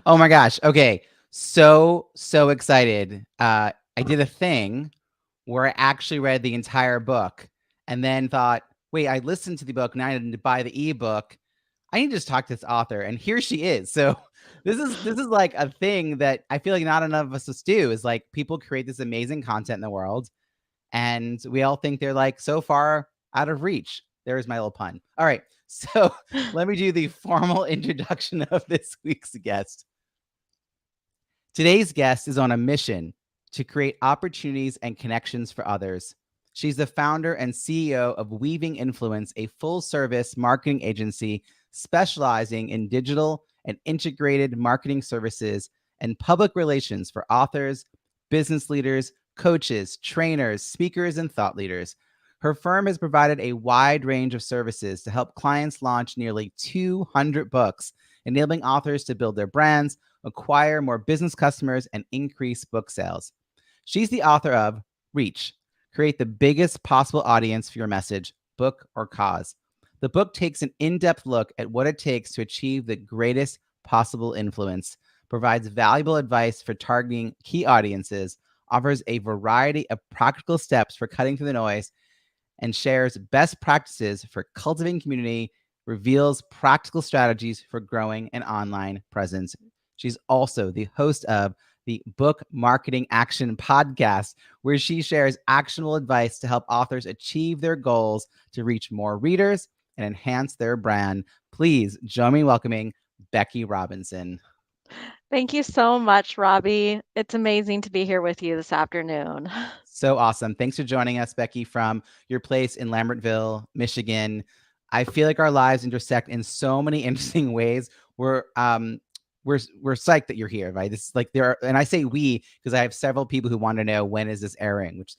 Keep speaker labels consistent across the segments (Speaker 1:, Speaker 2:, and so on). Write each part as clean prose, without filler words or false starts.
Speaker 1: Oh my gosh. Okay. So excited. I did a thing where I actually read the entire book and then thought, wait, I listened to the book. Now I need to buy the ebook. I need to just talk to this author. And here she is. So this is like a thing that I feel like not enough of us do is like people create this amazing content in the world and we all think they're like so far out of reach. There's my little pun. All right. So let me do the formal introduction of this week's guest. Today's guest is on a mission to create opportunities and connections for others. She's the founder and CEO of Weaving Influence, a full service marketing agency specializing in digital and integrated marketing services and public relations for authors, business leaders, coaches, trainers, speakers, and thought leaders. Her firm has provided a wide range of services to help clients launch nearly 200 books, enabling authors to build their brands, acquire more business customers, and increase book sales. She's the author of Reach, Create the Biggest Possible Audience for Your Message, Book, or Cause. The book takes an in depth look at what it takes to achieve the greatest possible influence, provides valuable advice for targeting key audiences, offers a variety of practical steps for cutting through the noise, and shares best practices for cultivating community, reveals practical strategies for growing an online presence. She's also the host of the Book Marketing Action Podcast, where she shares actionable advice to help authors achieve their goals to reach more readers and enhance their brand. Please join me in welcoming Becky Robinson.
Speaker 2: Thank you so much, Robbie. It's amazing to be here with you this afternoon.
Speaker 1: So awesome. Thanks for joining us, Becky, from your place in Lambertville, Michigan. I feel like our lives intersect in so many interesting ways. We're psyched that you're here, right? This is like there are, and I say we because I have several people who want to know when is this airing, which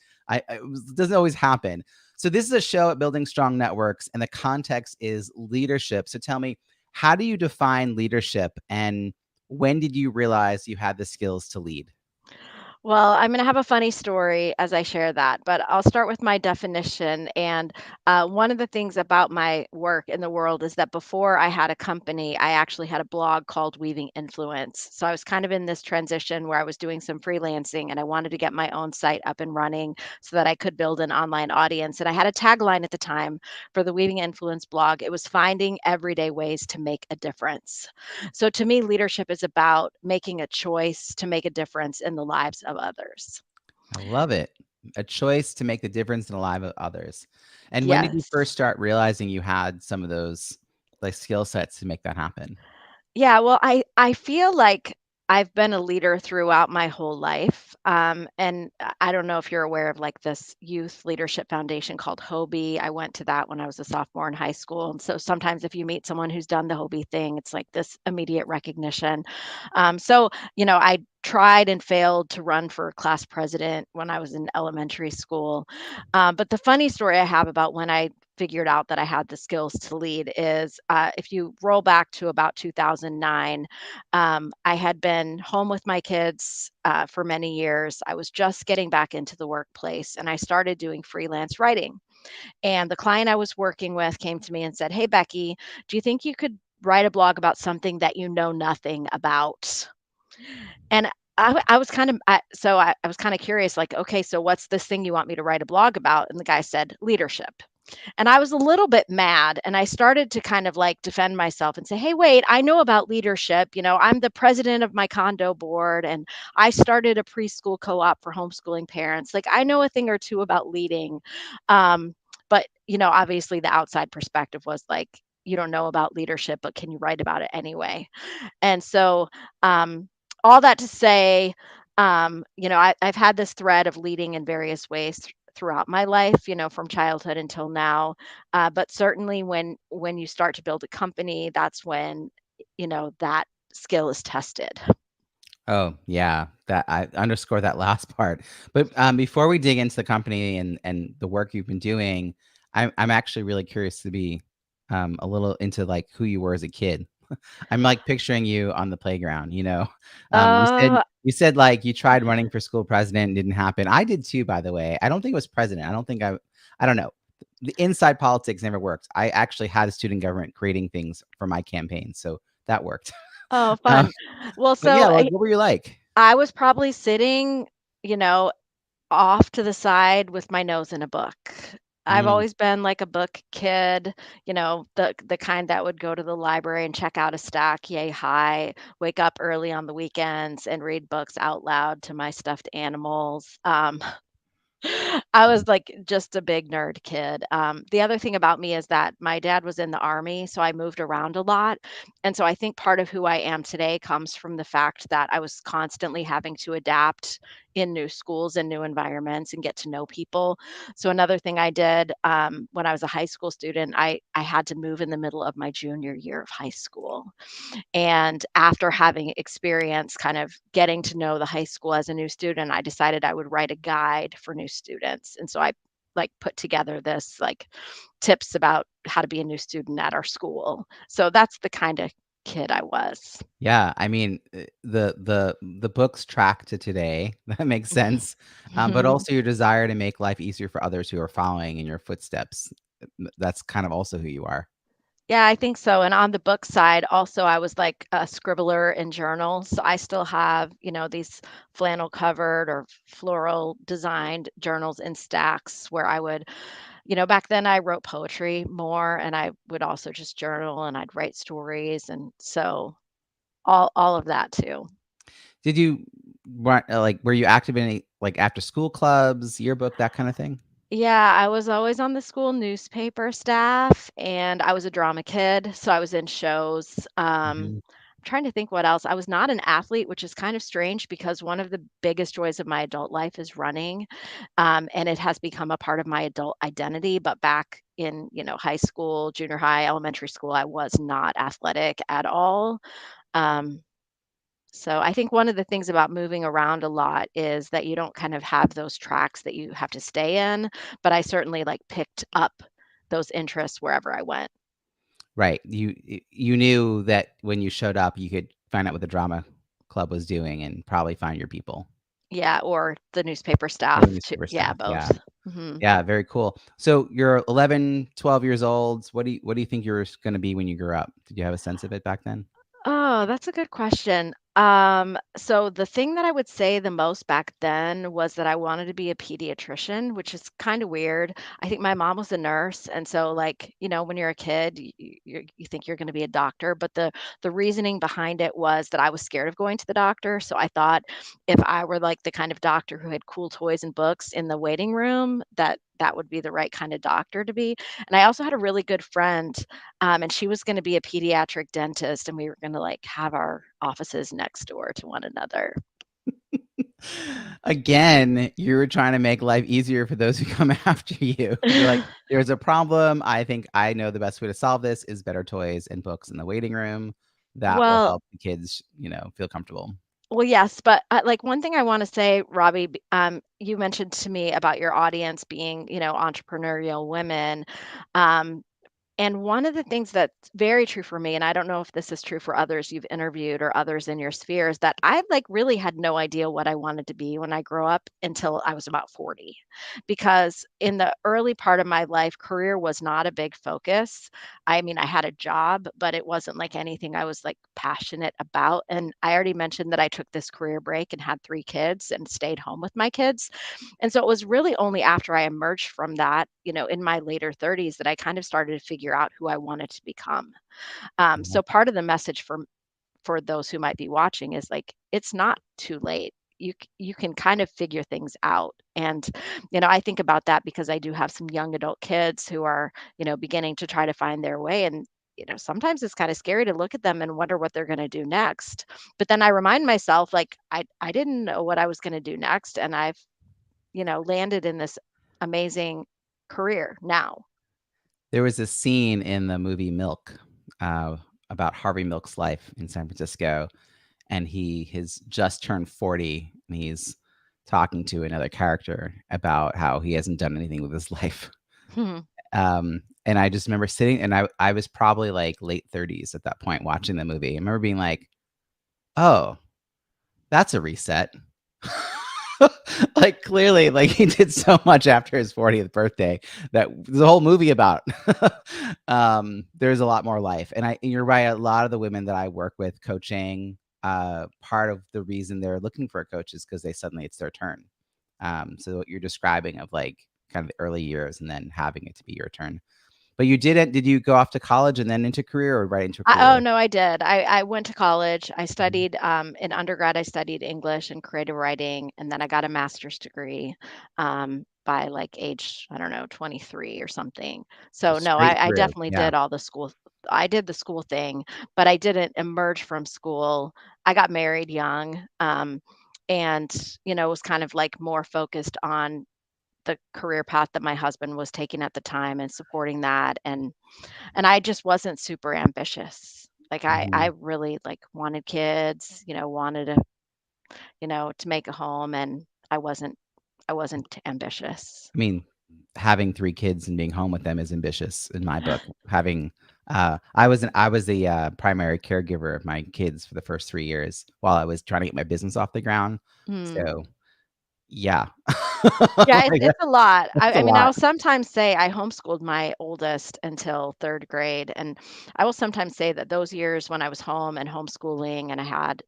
Speaker 1: doesn't always happen. So this is a show at Building Strong Networks, and the context is leadership. So tell me, how do you define leadership, and when did you realize you had the skills to lead?
Speaker 2: Well, I'm going to have a funny story as I share that, but I'll start with my definition. And one of the things about my work in the world is that before I had a company, I actually had a blog called Weaving Influence. So I was kind of in this transition where I was doing some freelancing and I wanted to get my own site up and running so that I could build an online audience. And I had a tagline at the time for the Weaving Influence blog. It was finding everyday ways to make a difference. So to me, leadership is about making a choice to make a difference in the lives of others.
Speaker 1: I love it. A choice to make the difference in the life of others. And when did you
Speaker 2: Yes.
Speaker 1: first start realizing you had some of those like skill sets to make that happen?
Speaker 2: Yeah, well, I feel like I've been a leader throughout my whole life. And I don't know if you're aware of like this youth leadership foundation called Hobie. I went to that when I was a sophomore in high school. And so sometimes if you meet someone who's done the Hobie thing, it's like this immediate recognition. I tried and failed to run for class president when I was in elementary school. But the funny story I have about when I figured out that I had the skills to lead is if you roll back to about 2009, I had been home with my kids for many years. I was just getting back into the workplace and I started doing freelance writing. And the client I was working with came to me and said, "Hey, Becky, do you think you could write a blog about something that you know nothing about?" And I was kind of I was kind of curious, like, okay, so what's this thing you want me to write a blog about? And the guy said leadership. And I was a little bit mad and I started to kind of like defend myself and say, "Hey, wait, I know about leadership. I'm the president of my condo board and I started a preschool co-op for homeschooling parents. Like I know a thing or two about leading." But obviously the outside perspective was like, "You don't know about leadership, but can you write about it anyway?" And so, all that to say, I've had this thread of leading in various ways throughout my life, from childhood until now. But certainly, when you start to build a company, that's when that skill is tested.
Speaker 1: Oh, yeah. That I underscore that last part. But before we dig into the company and the work you've been doing, I'm actually really curious to be a little into like who you were as a kid. I'm like picturing you on the playground, you know. You said
Speaker 2: Oh,
Speaker 1: like you tried running for school president and didn't happen. I did too, by the way. I don't think it was president. I don't know. The inside politics never worked. I actually had a student government creating things for my campaign, so that worked.
Speaker 2: Oh,
Speaker 1: Um,
Speaker 2: fun. Well,
Speaker 1: but yeah,
Speaker 2: so
Speaker 1: what were you like?
Speaker 2: I was probably sitting, you know, off to the side with my nose in a book. I've
Speaker 1: Mm.
Speaker 2: always been like a book kid, the kind that would go to the library and check out a stack, yay high, wake up early on the weekends and read books out loud to my stuffed animals. I was like just a big nerd kid. The other thing about me is that my dad was in the army, so I moved around a lot. And so I think part of who I am today comes from the fact that I was constantly having to adapt in new schools and new environments and get to know people. So another thing I did when I was a high school student, I had to move in the middle of my junior year of high school. And after having experience kind of getting to know the high school as a new student, I decided I would write a guide for new students. And so I like put together this like tips about how to be a new student at our school. So that's the kind of kid I was.
Speaker 1: Yeah, I mean, the books track to today. That makes sense. But also your desire to make life easier for others who are following in your footsteps. That's kind of also who you are.
Speaker 2: Yeah, I think so. And on the book side, also, I was like a scribbler in journals. So I still have, these flannel covered or floral designed journals in stacks where I would, back then I wrote poetry more and I would also just journal and I'd write stories. And so all of that too.
Speaker 1: Did you were you active in any, like, after school clubs, yearbook, that kinda thing?
Speaker 2: Yeah, I was always on the school newspaper staff and I was a drama kid, so I was in shows.
Speaker 1: Mhm.
Speaker 2: I'm trying to think what else. I was not an athlete, which is kind of strange because one of the biggest joys of my adult life is running. And it has become a part of my adult identity. But back in, high school, junior high, elementary school, I was not athletic at all. Um, so I think one of the things about moving around a lot is that you don't kind of have those tracks that you have to stay in, but I certainly like picked up those interests wherever I went.
Speaker 1: Right. You knew that when you showed up, you could find out what the drama club was doing and probably find your people.
Speaker 2: Yeah, or the newspaper
Speaker 1: Or the
Speaker 2: staff too.
Speaker 1: newspaper
Speaker 2: Yeah,
Speaker 1: staff, yeah.
Speaker 2: both. Mhm.
Speaker 1: Yeah, very cool. So you're 11, 12 years old. What do you think you're gonna be when you grow up? Did you have a sense of it back then?
Speaker 2: Oh, that's a good question. So the thing that I would say the most back then was that I wanted to be a pediatrician, which is kind of weird. I think my mom was a nurse, and so like, when you're a kid, you think you're going to be a doctor, but the reasoning behind it was that I was scared of going to the doctor, so I thought if I were like the kind of doctor who had cool toys and books in the waiting room, that would be the right kind of doctor to be. And I also had a really good friend and she was gonna be a pediatric dentist, and we were gonna, like, have our offices next door to one another.
Speaker 1: Again, you were trying to make life easier for those who come after you. You're like, "There's a problem. I think I know the best way to solve this is better toys and books in the waiting room. That will
Speaker 2: Well
Speaker 1: help the kids, feel comfortable."
Speaker 2: well, yes, but, like, one thing I wanna say, Robbie, you mentioned to me about your audience being, entrepreneurial women, um, and one of the things that's very true for me, and I don't know if this is true for others you've interviewed or others in your sphere, is that I like really had no idea what I wanted to be when I grew up until I was about 40. Because in the early part of my life, career was not a big focus. I mean, I had a job, but it wasn't like anything I was like passionate about. And I already mentioned that I took this career break and had 3 kids and stayed home with my kids. And so it was really only after I emerged from that, in my later 30s that I kind of started to figure out who I wanted to become.
Speaker 1: Mhm.
Speaker 2: So part of the message for those who might be watching is like it's not too late. You can kind of figure things out. And I think about that because I do have some young adult kids who are, beginning to try to find their way and sometimes it's kind of scary to look at them and wonder what they're going to do next. But then I remind myself like I didn't know what I was going to do next and I've landed in this amazing career now.
Speaker 1: There was a scene in the movie Milk, uh, about Harvey Milk's life in San Francisco, and he has just turned 40, and he's talking to another character about how he hasn't done anything with his life.
Speaker 2: Hmm.
Speaker 1: And I just remember sitting and I was probably, like, late 30s at that point watching the movie. I remember being like, "Oh, that's a reset." Like clearly, like he did so much after his 40th birthday that there's a whole movie about. There's a lot more life, and you're right. A lot of the women that I work with coaching, part of the reason they're looking for a coach is because they suddenly it's their turn. So what you're describing of like kind of the early years and then having it to be your turn. But you didn't. Did you go off to college and then into career, or right into a
Speaker 2: Oh
Speaker 1: career?
Speaker 2: no, I did. I went to college. I
Speaker 1: Mhm.
Speaker 2: studied in undergrad. I studied English and creative writing, and then I got a master's degree by like age I don't know 23 or something.
Speaker 1: So
Speaker 2: So no,
Speaker 1: straight
Speaker 2: I
Speaker 1: through.
Speaker 2: definitely
Speaker 1: Yeah.
Speaker 2: did all the school. I did the school thing, but I didn't emerge from school. I got married young, and was kind of like more focused on the career path that my husband was taking at the time and supporting that and I just wasn't super ambitious. Like I
Speaker 1: Mhm.
Speaker 2: really like wanted kids, wanted to make a home and I wasn't ambitious.
Speaker 1: I mean, having 3 kids and being home with them is ambitious in my book. I was the, primary caregiver of my kids for the first 3 years while I was trying to get my business off the ground.
Speaker 2: Mm.
Speaker 1: So, yeah.
Speaker 2: Yeah, it's
Speaker 1: Like,
Speaker 2: it's a lot.
Speaker 1: that's a
Speaker 2: I mean,
Speaker 1: lot.
Speaker 2: I'll sometimes say I homeschooled my oldest until 3rd grade, and I will sometimes say that those years when I was home and homeschooling and I had,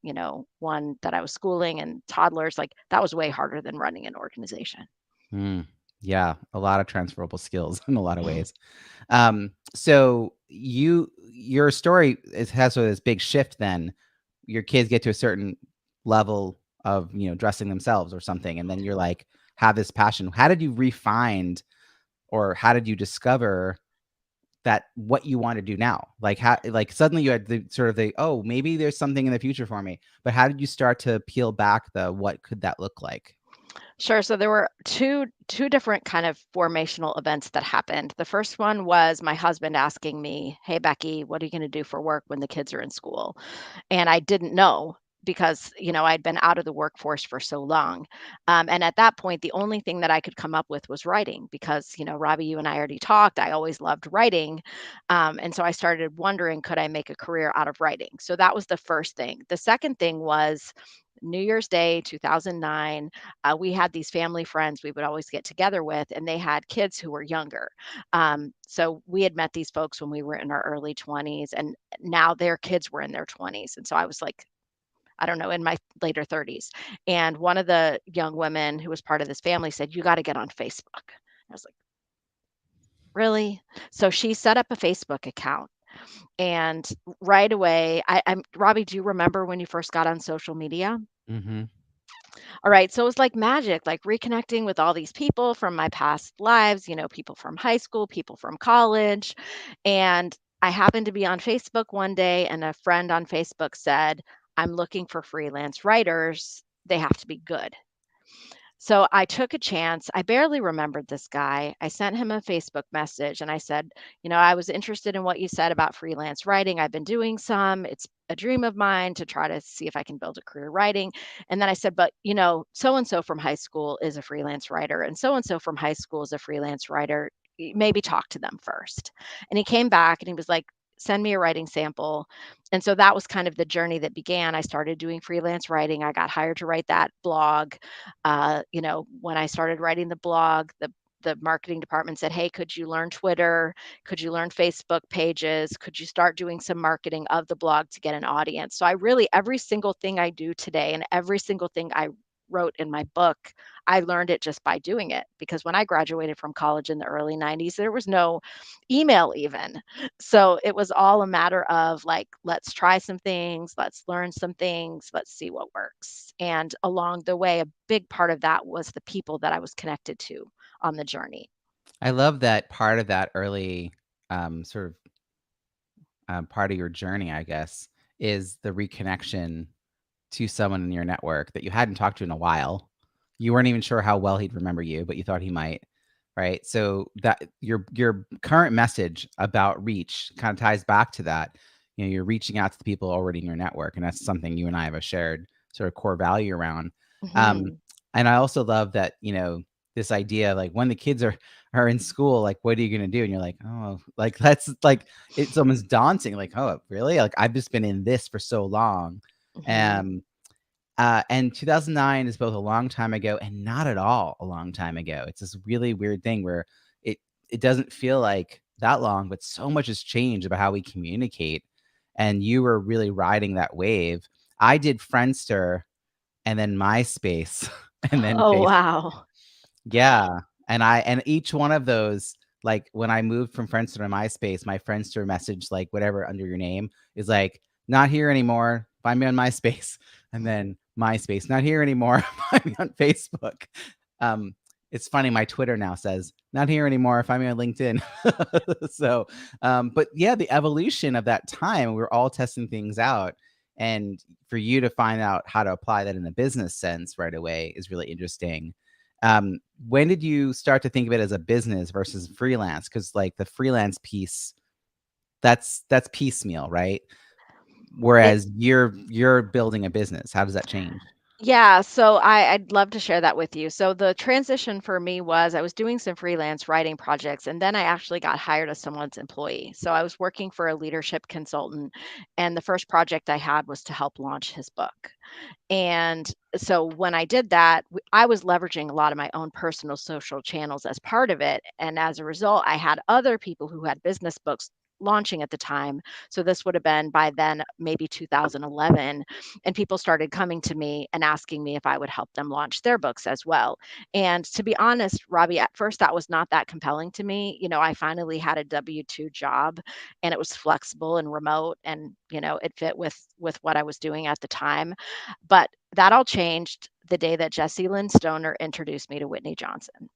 Speaker 2: one that I was schooling and toddlers, like, that was way harder than running an organization.
Speaker 1: Mm, yeah, a lot of transferable skills in a lot of ways. So your story has this big shift then. Your kids get to a certain level of, dressing themselves or something, and then you're like, have this passion. How did you refine or how did you discover that what you want to do now? Like how like suddenly you had the sort of the, oh, maybe there's something in the future for me. But how did you start to peel back the what could that look like?
Speaker 2: Sure. So there were two different kind of formational events that happened. The first one was my husband asking me, "Hey Becky, what are you going to do for work when the kids are in school?" And I didn't know because I'd been out of the workforce for so long. And at that point, the only thing that I could come up with was writing because Robbie, you and I already talked. I always loved writing, and so I started wondering, could I make a career out of writing? So that was the first thing. The second thing was New Year's Day, 2009, we had these family friends we would always get together with, and they had kids who were younger. So we had met these folks when we were in our early 20s, and now their kids were in their 20s. And so I was like, I don't know, in my later 30s. And one of the young women who was part of this family said, "You got to get on Facebook." I was like, really? So she set up a Facebook account. And right away, I'm Robbie, do you remember when you first got on social media?
Speaker 1: Mhm.
Speaker 2: All right, so it was like magic, like reconnecting with all these people from my past lives, people from high school, people from college. And I happened to be on Facebook one day, and a friend on Facebook said, "I'm looking for freelance writers. They have to be good." So I took a chance. I barely remembered this guy. I sent him a Facebook message and I said, I was interested in what you said about freelance writing. I've been doing some. It's a dream of mine to try to see if I can build a career writing. And then I said, but so and so from high school is a freelance writer, and so from high school is a freelance writer. Maybe talk to them first. And he came back and he was like, send me a writing sample. And so that was kind of the journey that began. I started doing freelance writing. I got hired to write that blog. When I started writing the blog, the marketing department said, "Hey, could you learn Twitter? Could you learn Facebook pages? Could you start doing some marketing of the blog to get an audience?" So I really, every single thing I do today and every single thing I wrote in my book, I learned it just by doing it. Because when I graduated from college in the early 90s, there was no email even. So it was all a matter of like, let's try some things, let's learn some things, let's see what works. And along the way, a big part of that was the people that I was connected to on the journey.
Speaker 1: I love that part of that early, sort of, part of your journey, I guess, is the reconnection to someone in your network that you hadn't talked to in a while. You weren't even sure how well he'd remember you, but you thought he might, right? So that your current message about reach kind of ties back to that. You're reaching out to the people already in your network, and that's something you and I have a shared sort of core value around. Um,
Speaker 2: Mhm.
Speaker 1: and I also love that, this idea like when the kids are in school, like what are you gonna do? And you're like, oh, like that's like it's almost daunting. Like, oh, really? Like I've just been in this for so long.
Speaker 2: Mhm.
Speaker 1: Um, And 2009 is both a long time ago and not at all a long time ago. It's this really weird thing where it it doesn't feel like that long, but so much has changed about how we communicate. And you were really riding that wave. I did Friendster and then MySpace and then
Speaker 2: Oh,
Speaker 1: Facebook.
Speaker 2: wow.
Speaker 1: Yeah, and each one of those, like, when I moved from Friendster to MySpace, my Friendster message, like, whatever under your name is like, "Not here anymore, find me on MySpace." And then MySpace, "Not here anymore, find me on Facebook." Um, it's funny, my Twitter now says, "Not here anymore, find me on LinkedIn." So, but yeah, the evolution of that time, we were all testing things out, and for you to find out how to apply that in a business sense right away is really interesting. When did you start to think of it as a business versus freelance? Because like the freelance piece, that's piecemeal, right?
Speaker 2: It
Speaker 1: Whereas you're building a business. How does that change?
Speaker 2: Yeah, so I'd love to share that with you. So the transition for me was I was doing some freelance writing projects, and then I actually got hired as someone's employee. So I was working for a leadership consultant, and the first project I had was to help launch his book. And so when I did that, I was leveraging a lot of my own personal social channels as part of it. And as a result, I had other people who had business books launching at the time. So this would have been by then, maybe 2011. And people started coming to me and asking me if I would help them launch their books as well. And to be honest, Robbie, at first that was not that compelling to me. I finally had a W-2 job, and it was flexible and remote, and it fit with what I was doing at the time. But that all changed the day that Jesse Lynn Stoner introduced me to Whitney Johnson.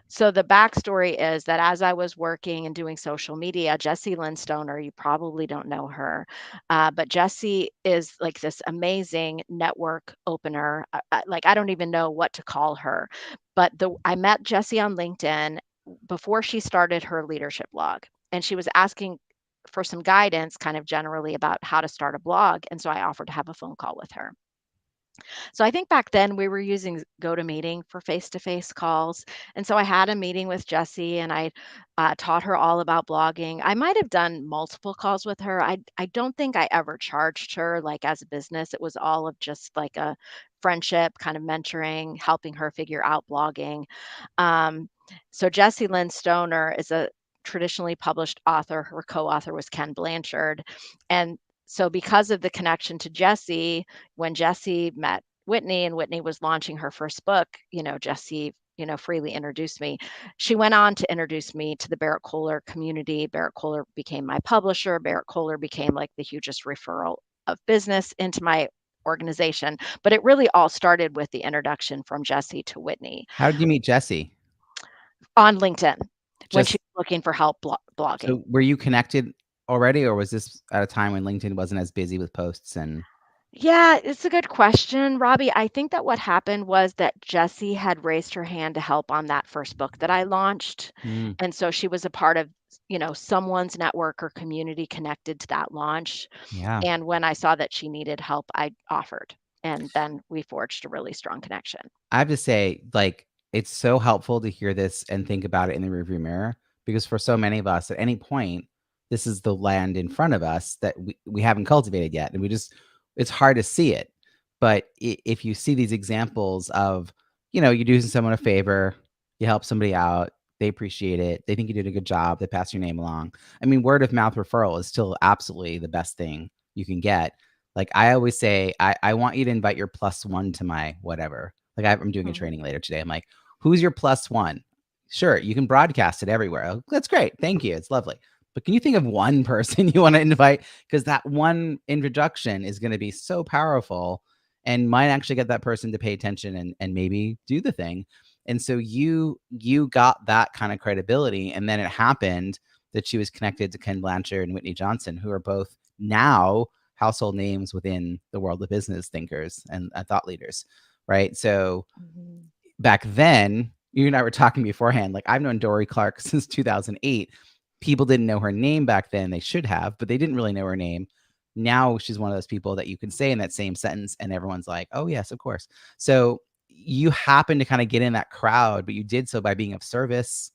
Speaker 2: So the backstory is that as I was working and doing social media, Jesse Lynn Stoner, you probably don't know her, but Jesse is like this amazing network opener. Like I don't even know what to call her, but I met Jesse on LinkedIn before she started her leadership blog, and she was asking for some guidance, kind of generally about how to start a blog, and so I offered to have a phone call with her. So I think back then we were using GoToMeeting for face-to-face calls. And so I had a meeting with Jessie, and I taught her all about blogging. I might have done multiple calls with her. I don't think I ever charged her like as a business. It was all of just like a friendship, kind of mentoring, helping her figure out blogging. Um, so Jessie Lynn Stoner is a traditionally published author. Her co-author was Ken Blanchard. And so because of the connection to Jessie, when Jessie met Whitney and Whitney was launching her first book, Jessie, freely introduced me. She went on to introduce me to the Barrett Kohler community. Barrett Kohler became my publisher. Barrett Kohler became like the hugest referral of business into my organization. But it really all started with the introduction from Jessie to Whitney
Speaker 1: How did you meet Jesse?
Speaker 2: on LinkedIn when she
Speaker 1: Just
Speaker 2: was looking for help blogging.
Speaker 1: so were you connected already, or was this at a time when LinkedIn wasn't as busy with posts and
Speaker 2: Yeah, it's a good question, Robbie. I think that what happened was that Jessie had raised her hand to help on that first book that I launched.
Speaker 1: mm,
Speaker 2: And so she was a part of, someone's network or community connected to that launch.
Speaker 1: yeah.
Speaker 2: And when I saw that she needed help, I offered. And then we forged a really strong connection.
Speaker 1: I have to say, like, it's so helpful to hear this and think about it in the rearview mirror because for so many of us, at any point, this is the land in front of us that we haven't cultivated yet, and it's hard to see it. But if you see these examples of, you're doing someone a favor, you help somebody out, they appreciate it, they think you did a good job, they pass your name along. I mean, word of mouth referral is still absolutely the best thing you can get. Like I always say, I want you to invite your plus one to my whatever. Like I'm doing a
Speaker 2: Mhm.
Speaker 1: training later today. I'm like, who's your plus one? Sure, you can broadcast it everywhere. Oh, that's great. Thank you. It's lovely. But can you think of one person you want to invite? Because that one introduction is going to be so powerful and might actually get that person to pay attention and maybe do the thing. And so you got that kind of credibility. And then it happened that she was connected to Ken Blanchard and Whitney Johnson, who are both now household names within the world of business thinkers and thought leaders, right? So
Speaker 2: Mhm.
Speaker 1: back then, you and I were talking beforehand. Like I've known Dory Clark since 2008. People didn't know her name back then. They should have, but they didn't really know her name. Now she's one of those people that you can say in that same sentence, and everyone's like, "Oh yes, of course." So you happen to kind of get in that crowd, but you did so by being of service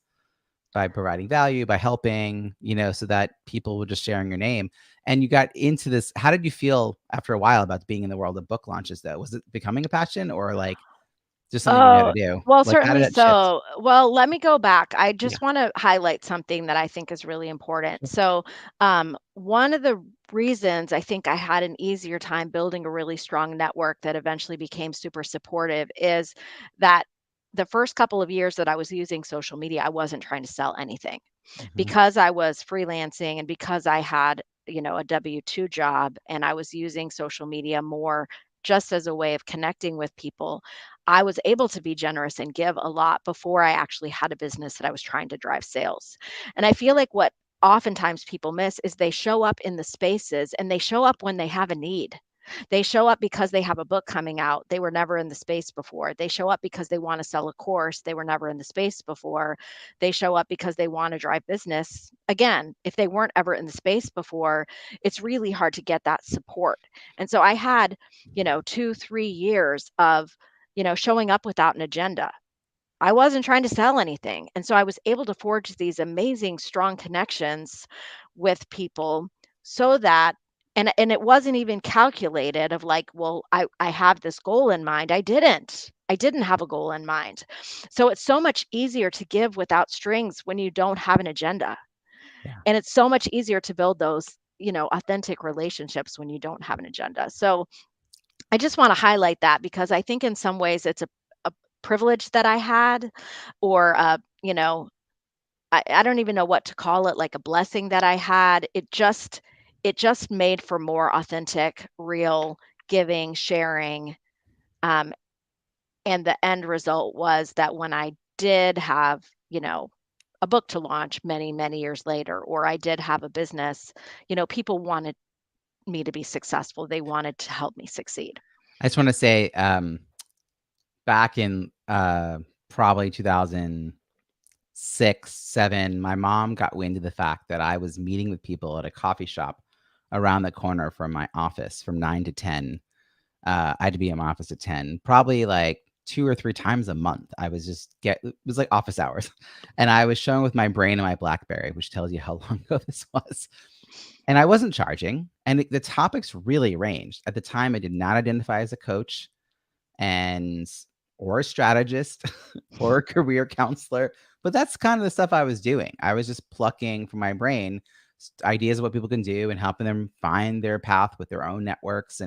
Speaker 1: by providing value, by helping, so that people were just sharing your name. And you got into this. How did you feel after a while about being in the world of book launches, though? Was it becoming a passion or like just something you knew how to
Speaker 2: Oh,
Speaker 1: do?
Speaker 2: well,
Speaker 1: Like, how did
Speaker 2: certainly
Speaker 1: that shift?
Speaker 2: so. Well, let me go back. I
Speaker 1: Yeah.
Speaker 2: just want to highlight something that I think is really important.
Speaker 1: Sure.
Speaker 2: So, one of the reasons I think I had an easier time building a really strong network that eventually became super supportive is that the first couple of years that I was using social media, I wasn't trying to sell anything
Speaker 1: Mhm.
Speaker 2: because I was freelancing and because I had, a W-2 job and I was using social media more just as a way of connecting with people. I was able to be generous and give a lot before I actually had a business that I was trying to drive sales. And I feel like what oftentimes people miss is they show up in the spaces and they show up when they have a need. They show up because they have a book coming out. They were never in the space before. They show up because they want to sell a course. They were never in the space before. They show up because they want to drive business. Again, if they weren't ever in the space before, it's really hard to get that support. And so I had, 2, 3 years of, showing up without an agenda. I wasn't trying to sell anything. And so I was able to forge these amazing, strong connections with people so that and it wasn't even calculated of like, well, I have this goal in mind. I didn't. I didn't have a goal in mind. So it's so much easier to give without strings when you don't have an agenda.
Speaker 1: Yeah.
Speaker 2: And it's so much easier to build those, authentic relationships when you don't have an agenda. So I just want to highlight that because I think in some ways it's a privilege that I had, or I don't even know what to call it, like a blessing that I had. It just made for more authentic, real giving, sharing. Um, and the end result was that when I did have, a book to launch many, many years later, or I did have a business, people wanted me to be successful. They wanted to help me succeed.
Speaker 1: I just want to say, back in probably 2006, 7, my mom got wind of the fact that I was meeting with people at a coffee shop around the corner from my office from 9 to 10. I had to be in my office at 10, probably like 2 or 3 times a month. I was just it was like office hours. And I was showing with my brain and my BlackBerry, which tells you how long ago this was. And I wasn't charging. And the topics really ranged. At the time, I did not identify as a coach and or a strategist or a career counselor, but that's kind of the stuff I was doing. I was just plucking from my brain ideas of what people can do and helping them find their path with their own networks.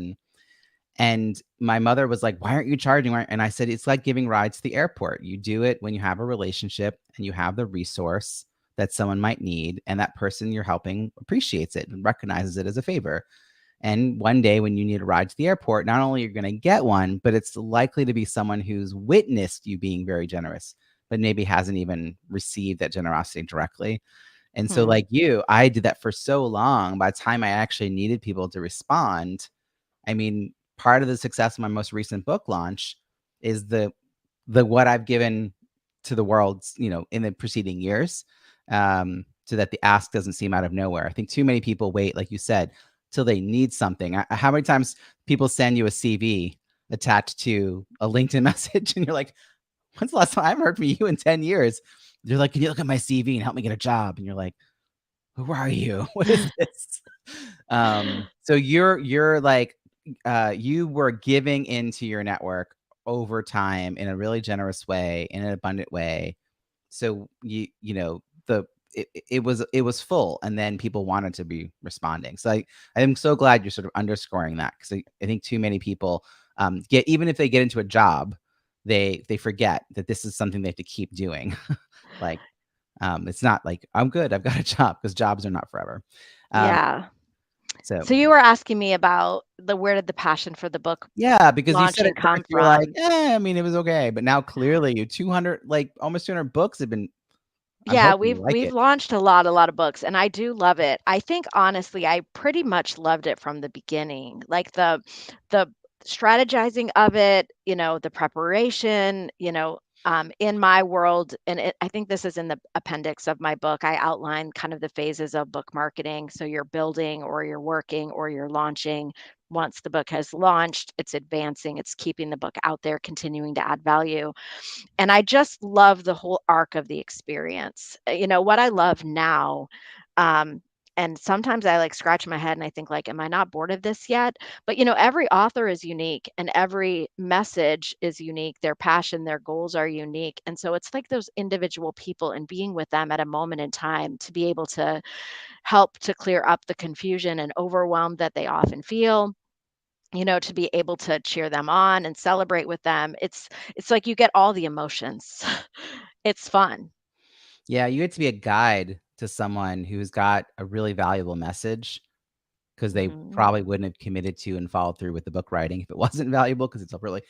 Speaker 1: And my mother was like, "Why aren't you charging?" And I said, "It's like giving rides to the airport. You do it when you have a relationship and you have the resource that someone might need, and that person you're helping appreciates it and recognizes it as a favor. And one day when you need a ride to the airport, not only you're going to get one, but it's likely to be someone who's witnessed you being very generous, but maybe hasn't even received that generosity directly." And so,
Speaker 2: Hmm.
Speaker 1: like you, I did that for so long. By the time I actually needed people to respond, I mean, part of the success of my most recent book launch is the what I've given to the world, in the preceding years, so that the ask doesn't seem out of nowhere. I think too many people wait, like you said, till they need something. How many times people send you a CV attached to a LinkedIn message, and you're like, "When's the last time I haven't heard from you in 10 years?" They're like, "Can you look at my CV and help me get a job?" And you're like, "Who are you? What is this?" So you're like, you were giving into your network over time in a really generous way, in an abundant way. So it was full, and then people wanted to be responding. So I'm so glad you're sort of underscoring that, because I think too many people get, even if they get into a job, they forget that this is something they have to keep doing. Like, it's not like I'm good, I've got a job, because jobs are not forever. Um,
Speaker 2: Yeah.
Speaker 1: so
Speaker 2: So you were asking me about where did the passion for the book
Speaker 1: yeah, because you said at
Speaker 2: launching
Speaker 1: first
Speaker 2: come
Speaker 1: you were like,
Speaker 2: from?
Speaker 1: I mean, it was okay, but now clearly you 200, like almost 200 books have been. I'm
Speaker 2: Yeah,
Speaker 1: hoping you
Speaker 2: we've
Speaker 1: like
Speaker 2: we've
Speaker 1: it.
Speaker 2: launched a lot of books, and I do love it. I think honestly, I pretty much loved it from the beginning. Like the strategizing of it, the preparation, in my world, and I think this is in the appendix of my book. I outline kind of the phases of book marketing. So you're building, or you're working, or you're launching. once the book has launched, it's advancing, it's keeping the book out there, continuing to add value. And I just love the whole arc of the experience. What I love now, um, and sometimes I like scratch my head and I think like, am I not bored of this yet? But every author is unique and every message is unique. Their passion, their goals are unique. And so it's like those individual people and being with them at a moment in time to be able to help to clear up the confusion and overwhelm that they often feel, to be able to cheer them on and celebrate with them. It's like you get all the emotions. It's fun.
Speaker 1: Yeah, you get to be a guide to someone who's got a really valuable message because they
Speaker 2: Mhm.
Speaker 1: probably wouldn't have committed to and followed through with the book writing if it wasn't valuable because it's a really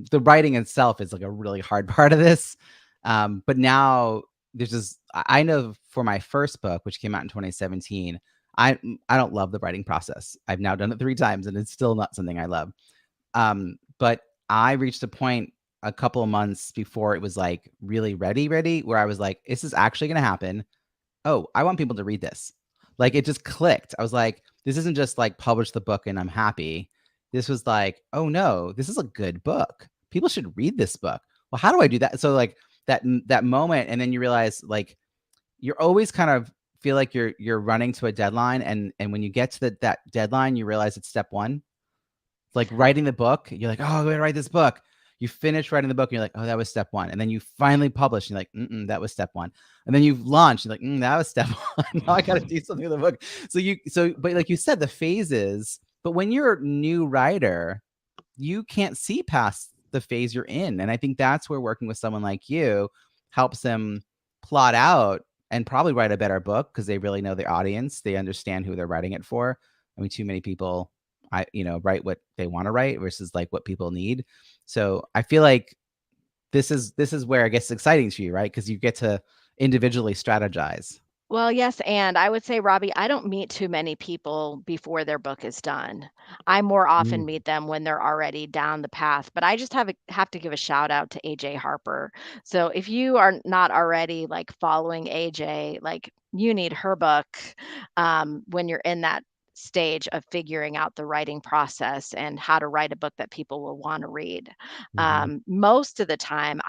Speaker 1: the writing itself is like a really hard part of this. But now there's this I know for my first book, which came out in 2017, I don't love the writing process. I've now done it 3 times and it's still not something I love. But I reached a point a couple of months before it was like really ready, where I was like, this is actually going to happen. Oh, I want people to read this. Like it just clicked. I was like, this isn't just like publish the book and I'm happy. This was like, oh no, this is a good book. People should read this book. Well, how do I do that? So like that moment, and then you realize like you're always kind of feel like you're running to a deadline, and when you get to that deadline, you realize it's step one. Like writing the book, you're like, oh, I'm gonna write this book. You finish writing the book, and you're like, oh, that was step one. And then you finally publish, and you're like, that was step one. And then you've launched, you're like, that was step one. Now I gotta do something with the book. But like you said, the phases. But when you're a new writer, you can't see past the phase you're in. And I think that's where working with someone like you helps them plot out and probably write a better book because they really know the audience. They understand who they're writing it for. I mean, too many people write what they want to write versus like what people need. So I feel like this is where it gets exciting to you, right? Because you get to individually strategize.
Speaker 2: Well, yes, and I would say, Robbie, I don't meet too many people before their book is done. I more often
Speaker 1: Mm.
Speaker 2: meet them when they're already down the path. But I just have to give a shout out to AJ Harper. So if you are not already like following AJ, like you need her book when you're in that stage of figuring out the writing process and how to write a book that people will want to read.
Speaker 1: Mhm.
Speaker 2: Most of the time,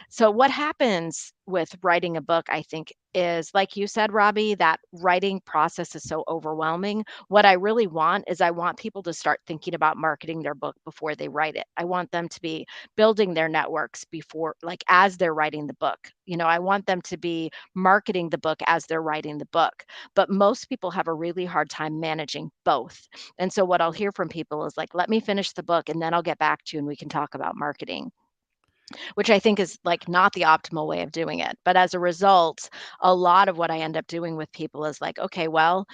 Speaker 2: so what happens with writing a book, I think, is like you said, Robbie, that writing process is so overwhelming. What I really want is I want people to start thinking about marketing their book before they write it. I want them to be building their networks before, like as they're writing the book. I want them to be marketing the book as they're writing the book. But most people have a really hard time managing both. And so what I'll hear from people is like, let me finish the book and then I'll get back to you and we can talk about marketing, which I think is like not the optimal way of doing it. But as a result, a lot of what I end up doing with people is like, okay, well,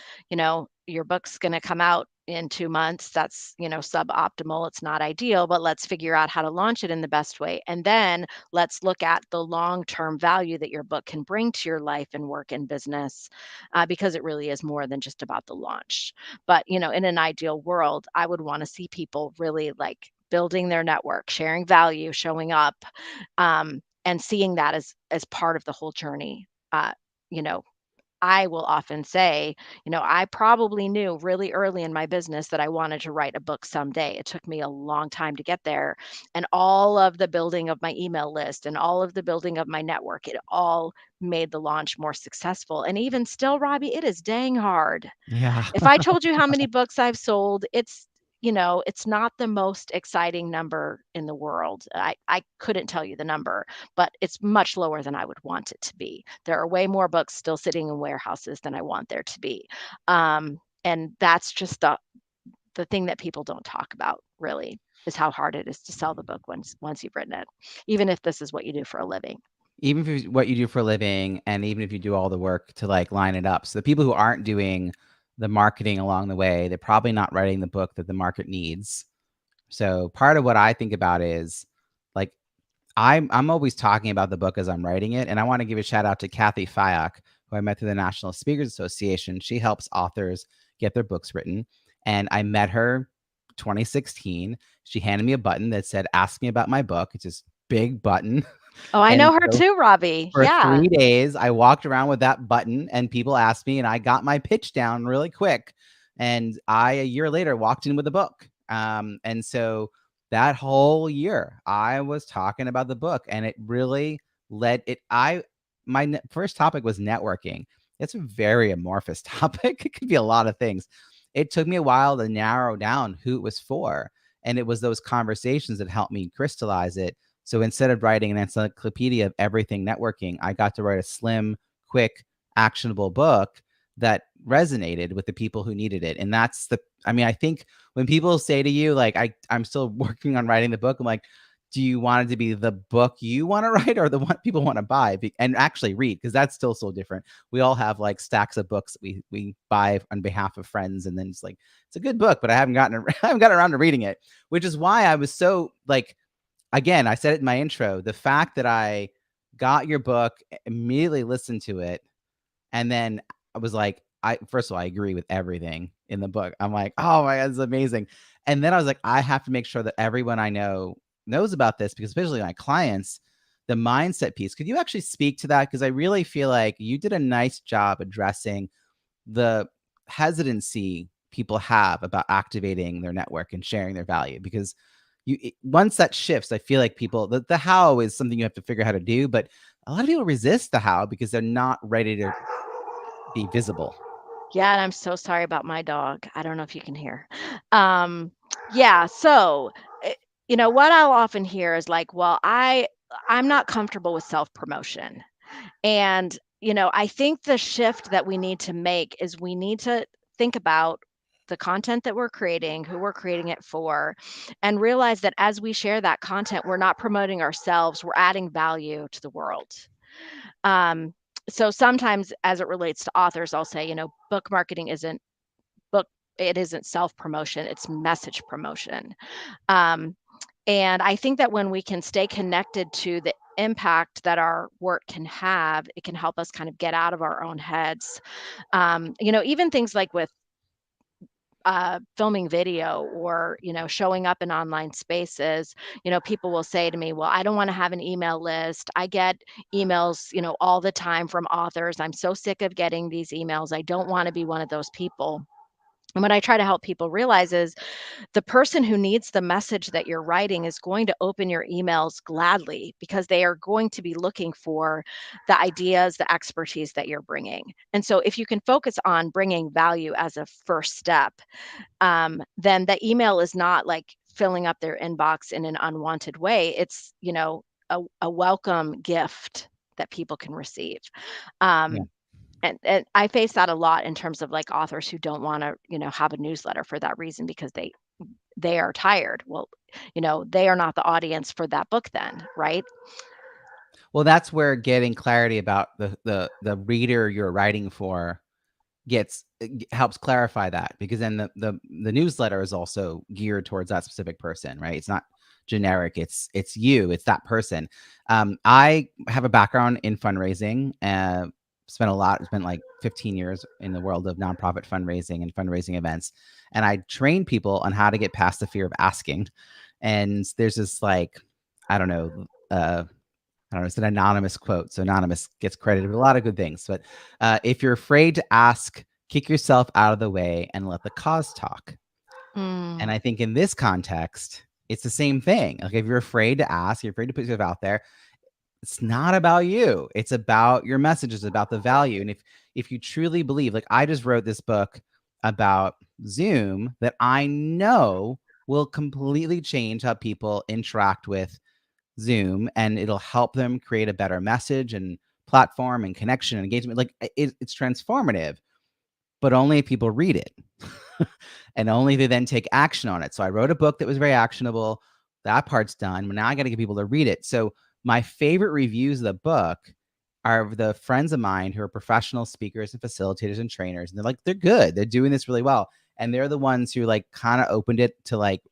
Speaker 2: your book's going to come out in 2 months. That's, suboptimal. It's not ideal, but let's figure out how to launch it in the best way. And then let's look at the long term value that your book can bring to your life and work and business, because it really is more than just about the launch. But, in an ideal world, I would want to see people really like building their network, sharing value, showing up, and seeing that as part of the whole journey. You know, I will often say, I probably knew really early in my business that I wanted to write a book someday. It took me a long time to get there. And all of the building of my email list and all of the building of my network, it all made the launch more successful. And even still, Robbie, it is dang hard.
Speaker 1: Yeah.
Speaker 2: If I told you how many books I've sold, it's not the most exciting number in the world. I couldn't tell you the number, but it's much lower than I would want it to be. There are way more books still sitting in warehouses than I want there to be. And that's just the thing that people don't talk about really is how hard it is to sell the book once you've written it, even if this is what you do for a living.
Speaker 1: Even if what you do for a living, and even if you do all the work to like line it up. So the people who aren't doing the marketing along the way, they're probably not writing the book that the market needs. So part of what I think about is like I'm always talking about the book as I'm writing it. And I want to give a shout out to Kathy Fayok, who I met through the National Speakers Association. She helps authors get their books written. And I met her 2016. She handed me a button that said, ask me about my book. It's this big button.
Speaker 2: Oh, I
Speaker 1: And
Speaker 2: know her
Speaker 1: so
Speaker 2: too, Robbie.
Speaker 1: for
Speaker 2: Yeah.
Speaker 1: 3 days, I walked around with that button and people asked me, and I got my pitch down really quick. And I, a year later, walked in with a book. And so that whole year, I was talking about the book, and it really led it. My first topic was networking. It's a very amorphous topic. It could be a lot of things. It took me a while to narrow down who it was for. And it was those conversations that helped me crystallize it. So instead of writing an encyclopedia of everything networking, I got to write a slim, quick, actionable book that resonated with the people who needed it. And that's I mean, I think when people say to you, like, I'm still working on writing the book, I'm like, do you want it to be the book you want to write or the one people want to buy and actually read? Because that's still so different. We all have like stacks of books that we buy on behalf of friends, and then it's like, it's a good book, but I haven't gotten around to reading it, which is why I was so like, again, I said it in my intro, the fact that I got your book, immediately listened to it, and then I was like, I first of all, I agree with everything in the book. I'm like, oh my God, it's amazing. And then I was like, I have to make sure that everyone I know knows about this, because especially my clients, the mindset piece. Could you actually speak to that? Because I really feel like you did a nice job addressing the hesitancy people have about activating their network and sharing their value. Because once that shifts, I feel like people, the how is something you have to figure out how to do, but a lot of people resist the how because they're not ready to be visible.
Speaker 2: Yeah, and I'm so sorry about my dog. I don't know if you can hear. Um, yeah, so, eh, what I'll often hear is like, "Well, I'm not comfortable with self-promotion." And, I think the shift that we need to make is we need to think about the content that we're creating, who we're creating it for, and realize that as we share that content, we're not promoting ourselves, we're adding value to the world. Um, so sometimes as it relates to authors, I'll say, book marketing isn't book it isn't self-promotion, it's message promotion. Um, and I think that when we can stay connected to the impact that our work can have, it can help us kind of get out of our own heads. Even things like with filming video or showing up in online spaces, people will say to me, well, I don't want to have an email list. I get emails all the time from authors. I'm so sick of getting these emails. I don't want to be one of those people. And what I try to help people realize is the person who needs the message that you're writing is going to open your emails gladly because they are going to be looking for the ideas, the expertise that you're bringing. And so if you can focus on bringing value as a first step, then the email is not like filling up their inbox in an unwanted way. It's, a welcome gift that people can receive.
Speaker 1: Yeah.
Speaker 2: Um, and I face that a lot in terms of like authors who don't want to, have a newsletter for that reason because they are tired. Well, they are not the audience for that book then, right?
Speaker 1: Well, that's where getting clarity about the reader you're writing for helps clarify that, because then the newsletter is also geared towards that specific person, right? It's not generic. It's that person. I have a background in fundraising. Spent like 15 years in the world of nonprofit fundraising and fundraising events, and I train people on how to get past the fear of asking. And there's this, like, I don't know, I don't know, it's an anonymous quote. So anonymous gets credited with a lot of good things. But if you're afraid to ask, kick yourself out of the way and let the cause talk. And
Speaker 2: Mm,
Speaker 1: I think in this context, it's the same thing. Like, if you're afraid to ask, you're afraid to put yourself out there, it's not about you. It's about your message. It's about the value. And if you truly believe, like, I just wrote this book about Zoom that I know will completely change how people interact with Zoom, and it'll help them create a better message and platform and connection and engagement. Like, it's transformative, but only if people read it and only if they then take action on it. So I wrote a book that was very actionable. That part's done. But now I got to get people to read it. So my favorite reviews of the book are the friends of mine who are professional speakers and facilitators and trainers. And they're good. They're doing this really well. And they're the ones who like kind of opened it to, like,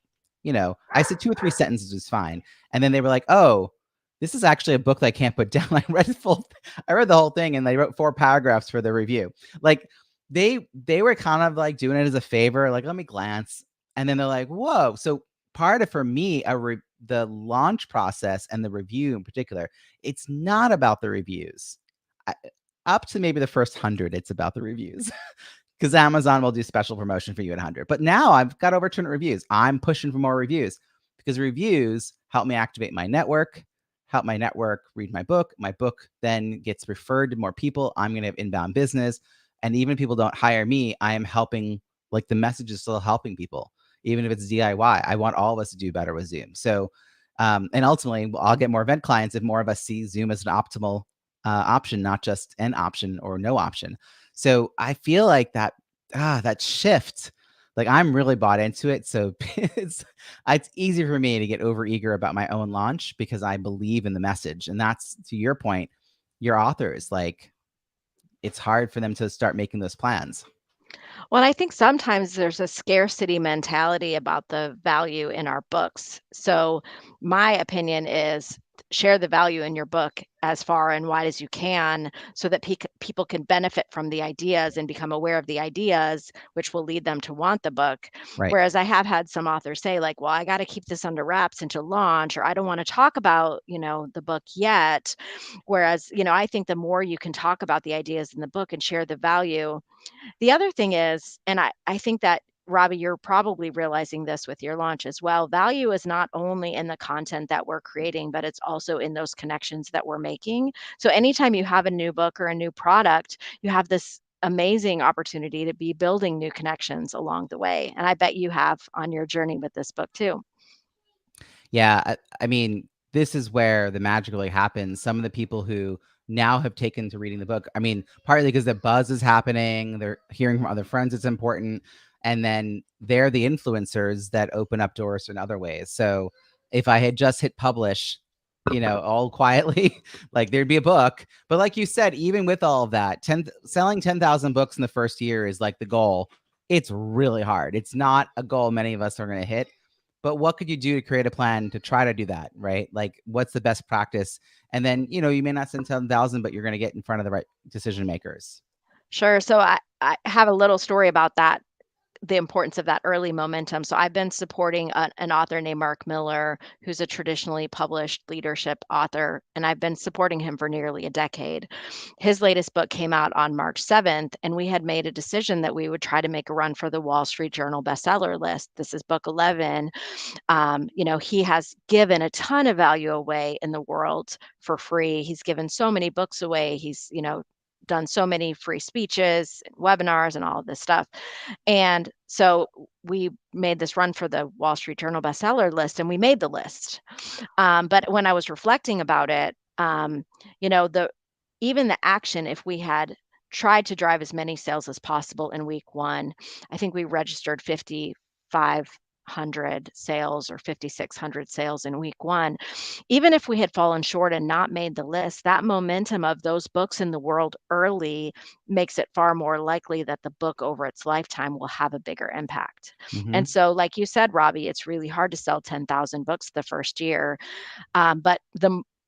Speaker 1: I said 2 or 3 sentences was fine. And then they were like, oh, this is actually a book that I can't put down. I read the whole thing, and they wrote 4 paragraphs for the review. Like, they were kind of like doing it as a favor, like, let me glance. And then they're like, whoa. So part of, for me, the launch process and the review in particular, it's not about the reviews. I, Up to maybe the first 100, it's about the reviews. because Amazon will do special promotion for you at 100. But now I've got over 200 reviews. I'm pushing for more reviews because reviews help me activate my network, help my network read my book. My book then gets referred to more people. I'm going to have inbound business. And even if people don't hire me, I am helping, like the message is still helping people, even if it's DIY. I want all of us to do better with Zoom. So, and ultimately, I'll get more event clients if more of us see Zoom as an optimal option, not just an option or no option. So I feel like that shift, like I'm really bought into it. So it's easy for me to get over eager about my own launch because I believe in the message. And that's, to your point, your authors, like it's hard for them to start making those plans.
Speaker 2: Well, I think sometimes there's a scarcity mentality about the value in our books. So, my opinion is share the value in your book as far and wide as you can so that people can benefit from the ideas and become aware of the ideas, which will lead them to want the book.
Speaker 1: Right.
Speaker 2: Whereas I have had some authors say, like, well, I got to keep this under wraps until launch, or I don't want to talk about, the book yet. Whereas, I think the more you can talk about the ideas in the book and share the value, the other thing is, and I think that, Robbie, you're probably realizing this with your launch as well. Value is not only in the content that we're creating, but it's also in those connections that we're making. So anytime you have a new book or a new product, you have this amazing opportunity to be building new connections along the way. And I bet you have on your journey with this book too.
Speaker 1: Yeah, I mean, this is where the magic really happens. Some of the people who now have taken to reading the book, I mean, partly because the buzz is happening, they're hearing from other friends it's important, and then they're the influencers that open up doors in other ways. So if I had just hit publish, all quietly, like there'd be a book. But like you said, even with all of that, selling 10,000 books in the first year is like the goal. It's really hard. It's not a goal many of us are going to hit, but what could you do to create a plan to try to do that, right? Like what's the best practice? And then, you may not send 10,000, but you're going to get in front of the right decision makers.
Speaker 2: Sure. So I have a little story about that, the importance of that early momentum. So I've been supporting an author named Mark Miller, who's a traditionally published leadership author, and I've been supporting him for nearly a decade. His latest book came out on March 7th, and we had made a decision that we would try to make a run for the Wall Street Journal bestseller list. This is book 11. He has given a ton of value away in the world for free. He's given so many books away. He's, done so many free speeches, webinars, and all of this stuff. And so we made this run for the Wall Street Journal bestseller list, and we made the list. But when I was reflecting about it, the even the action, if we had tried to drive as many sales as possible in week one, I think we registered 5,500 sales or 5,600 sales in week one. Even if we had fallen short and not made the list, that momentum of those books in the world early makes it far more likely that the book over its lifetime will have a bigger impact.
Speaker 1: Mm-hmm.
Speaker 2: And so, like you said, Robbie, it's really hard to sell 10,000 books the first year. But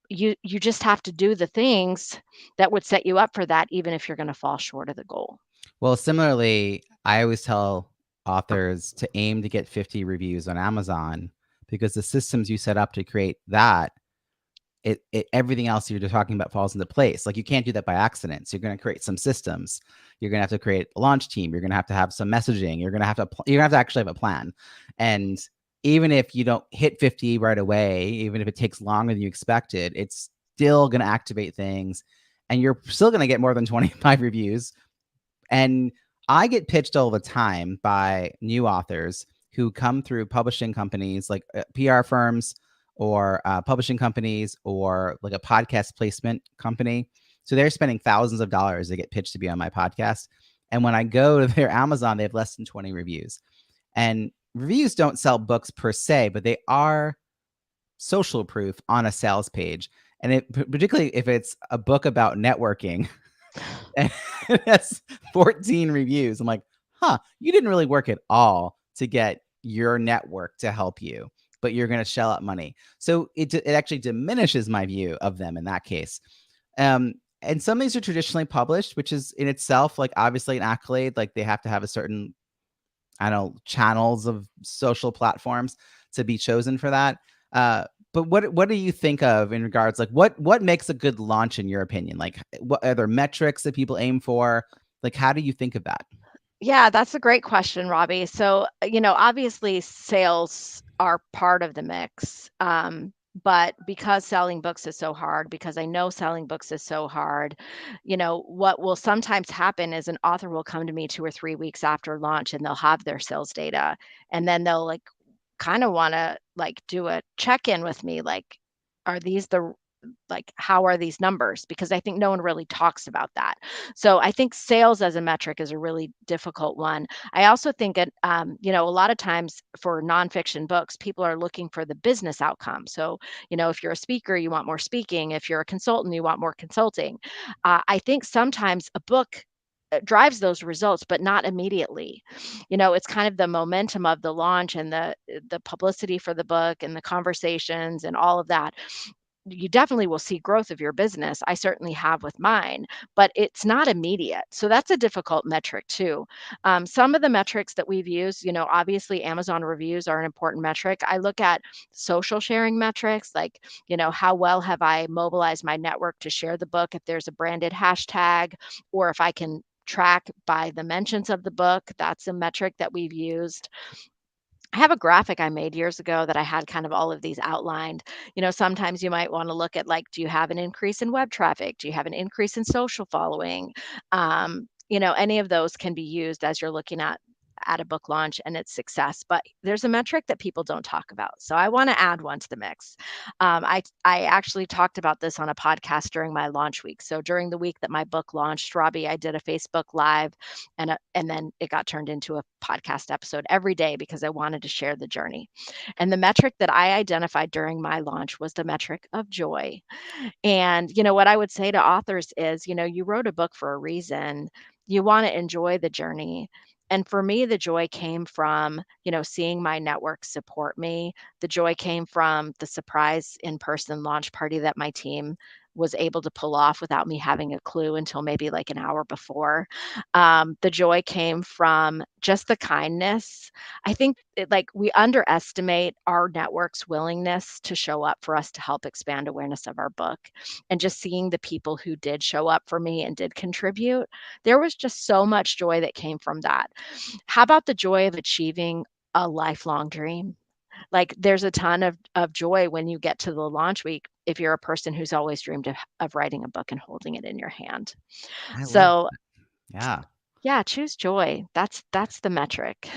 Speaker 2: you just have to do the things that would set you up for that, even if you're going to fall short of the goal.
Speaker 1: Well, similarly, I always tell authors to aim to get 50 reviews on Amazon because the systems you set up to create that, it everything else you're talking about falls into place. Like you can't do that by accident. So you're going to create some systems. You're going to have to create a launch team. You're going to have some messaging. You're going to have to actually have a plan. And even if you don't hit 50 right away, even if it takes longer than you expected, it's still going to activate things, and you're still going to get more than 25 reviews. And I get pitched all the time by new authors who come through publishing companies like PR firms or publishing companies or like a podcast placement company. So they're spending thousands of dollars to get pitched to be on my podcast. And when I go to their Amazon, they have less than 20 reviews. And reviews don't sell books per se, but they are social proof on a sales page. And particularly if it's a book about networking, and it has 14 reviews. I'm like, you didn't really work at all to get your network to help you, but you're going to shell out money. So it actually diminishes my view of them in that case. And some of these are traditionally published, which is in itself, like obviously an accolade. Like they have to have a certain, I don't know, channels of social platforms to be chosen for that. But what do you think of in regards, like what makes a good launch in your opinion? Like what are there metrics that people aim for? Like how do you think of that?
Speaker 2: Yeah, that's a great question, Robbie. So, obviously sales are part of the mix. But because selling books is so hard, because I know selling books is so hard, what will sometimes happen is an author will come to me 2 or 3 weeks after launch and they'll have their sales data. And then they'll like kind of want to like do a check-in with me, like, are these the like, how are these numbers? Because I think no one really talks about that. So I think sales as a metric is a really difficult one. I also think it, a lot of times for nonfiction books, people are looking for the business outcome. So, if you're a speaker, you want more speaking. If you're a consultant, you want more consulting. I think sometimes a book drives those results, but not immediately. It's kind of the momentum of the launch and the publicity for the book and the conversations and all of that. You definitely will see growth of your business. I certainly have with mine, but it's not immediate. So that's a difficult metric too. Some of the metrics that we've used, obviously Amazon reviews are an important metric. I look at social sharing metrics, like, how well have I mobilized my network to share the book if there's a branded hashtag, or if I can track by the mentions of the book. That's a metric that we've used. I have a graphic I made years ago that I had kind of all of these outlined. Sometimes you might want to look at, like, do you have an increase in web traffic? Do you have an increase in social following? Any of those can be used as you're looking at a book launch and its success. But there's a metric that people don't talk about. So I want to add one to the mix. I actually talked about this on a podcast during my launch week. So during the week that my book launched, Robbie, I did a Facebook Live, and then it got turned into a podcast episode every day because I wanted to share the journey. And the metric that I identified during my launch was the metric of joy. And, what I would say to authors is, you wrote a book for a reason. You want to enjoy the journey. And for me, the joy came from, seeing my network support me. The joy came from the surprise in-person launch party that my team was able to pull off without me having a clue until maybe like an hour before. The joy came from just the kindness. I think like we underestimate our network's willingness to show up for us to help expand awareness of our book. And just seeing the people who did show up for me and did contribute, there was just so much joy that came from that. How about the joy of achieving a lifelong dream? Like, there's a ton of joy when you get to the launch week if you're a person who's always dreamed of writing a book and holding it in your hand.
Speaker 1: I love
Speaker 2: So
Speaker 1: yeah.
Speaker 2: yeah, choose joy. That's the metric.